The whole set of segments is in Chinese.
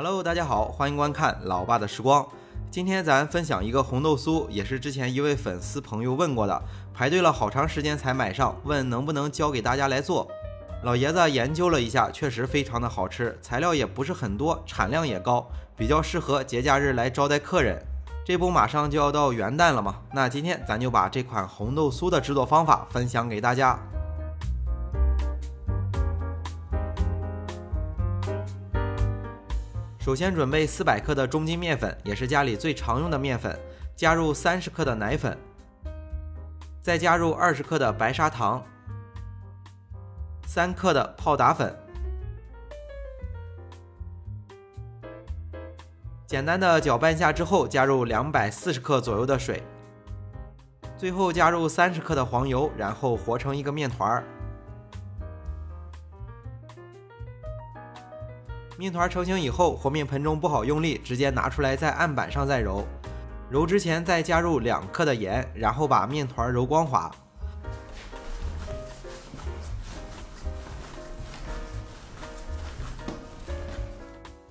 Hello， 大家好，欢迎观看老爸的时光。今天咱分享一个红豆酥，也是之前一位粉丝朋友问过的，排队了好长时间才买上，问能不能教给大家来做。老爷子研究了一下，确实非常的好吃，材料也不是很多，产量也高，比较适合节假日来招待客人。这不马上就要到元旦了嘛，那今天咱就把这款红豆酥的制作方法分享给大家。首先准备400克的中筋面粉，也是家里最常用的面粉，加入30克的奶粉，再加入20克的白砂糖，3克的泡打粉，简单的搅拌下之后，加入240克左右的水，最后加入30克的黄油，然后和成一个面团。面团成型以后，和面盆中不好用力，直接拿出来在案板上再揉。揉之前再加入2克的盐，然后把面团揉光滑。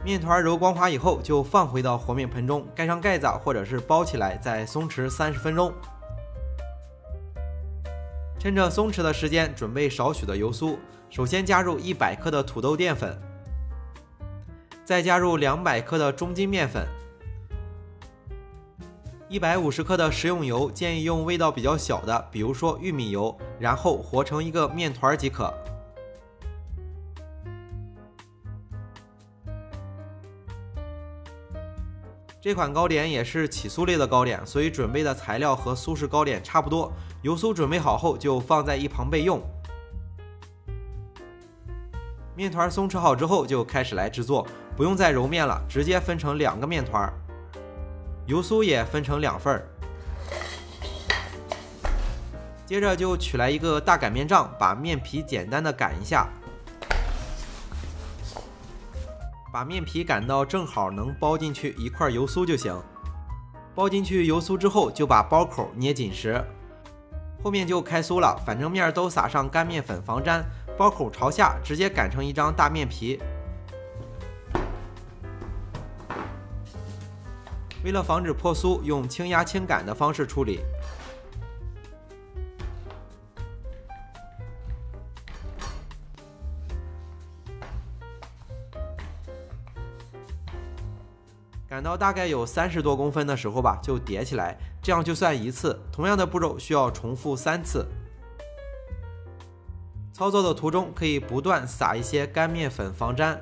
面团揉光滑以后，就放回到和面盆中，盖上盖子或者是包起来，再松弛30分钟。趁着松弛的时间，准备少许的油酥。首先加入100克的土豆淀粉。再加入200克的中筋面粉，150克的食用油，建议用味道比较小的，比如说玉米油，然后和成一个面团即可。这款糕点也是起酥类的糕点，所以准备的材料和苏式糕点差不多。油酥准备好后就放在一旁备用。面团松弛好之后，就开始来制作，不用再揉面了，直接分成2个面团，油酥也分成2份。接着就取来一个大擀面杖，把面皮简单的擀一下，把面皮擀到正好能包进去一块油酥就行。包进去油酥之后，就把包口捏紧实，后面就开酥了，反正面都撒上干面粉防粘，包口朝下，直接擀成一张大面皮。为了防止破酥，用轻压轻擀的方式处理。擀到大概有30多公分的时候吧，就叠起来，这样就算一次。同样的步骤需要重复3次。操作的途中可以不断撒一些干面粉防粘。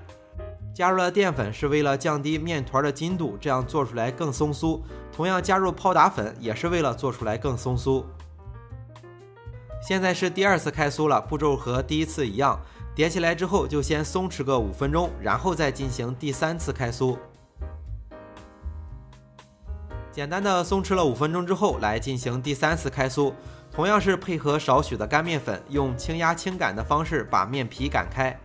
加入了淀粉是为了降低面团的筋度，这样做出来更松酥。同样加入泡打粉也是为了做出来更松酥。现在是第2次开酥了，步骤和第1次一样，叠起来之后就先松弛个5分钟，然后再进行第3次开酥。简单的松弛了5分钟之后，来进行第3次开酥，同样是配合少许的干面粉，用轻压轻擀的方式把面皮擀开。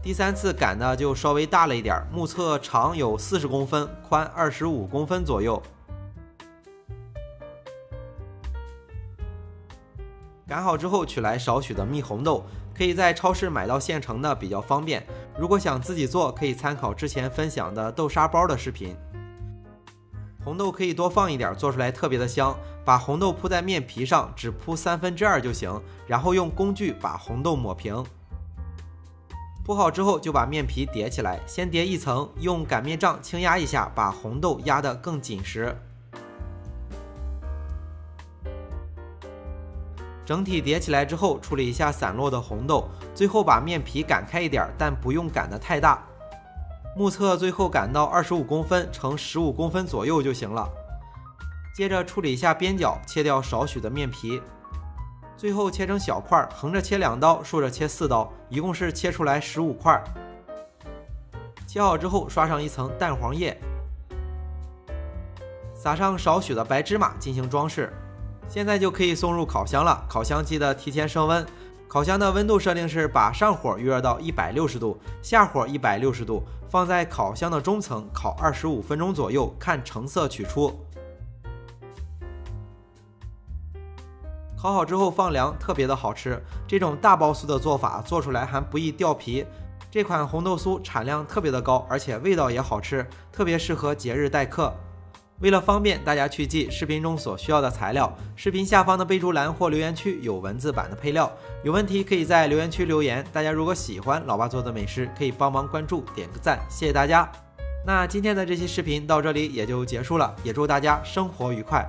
第3次擀的就稍微大了一点，目测长有40公分，宽25公分左右。擀好之后取来少许的蜜红豆，可以在超市买到现成的比较方便。如果想自己做，可以参考之前分享的豆沙包的视频。红豆可以多放一点，做出来特别的香。把红豆铺在面皮上，只铺2/3就行，然后用工具把红豆抹平。铺好之后就把面皮叠起来，先叠1层，用擀面杖轻压一下，把红豆压得更紧实。整体叠起来之后，处理一下散落的红豆，最后把面皮擀开一点，但不用擀得太大。目测最后擀到25公分乘15公分左右就行了。接着处理一下边角，切掉少许的面皮。最后切成小块，横着切2刀，竖着切4刀，一共是切出来15块。切好之后刷上一层蛋黄液，撒上少许的白芝麻进行装饰。现在就可以送入烤箱了，烤箱记得提前升温。烤箱的温度设定是把上火预热到160度，下火160度，放在烤箱的中层烤25分钟左右，看成色取出。烤好之后放凉，特别的好吃。这种大包酥的做法做出来还不易掉皮。这款红豆酥产量特别的高，而且味道也好吃，特别适合节日待客。为了方便大家去记视频中所需要的材料，视频下方的备注栏或留言区有文字版的配料，有问题可以在留言区留言。大家如果喜欢老爸做的美食，可以帮忙关注点个赞，谢谢大家。那今天的这期视频到这里也就结束了，也祝大家生活愉快。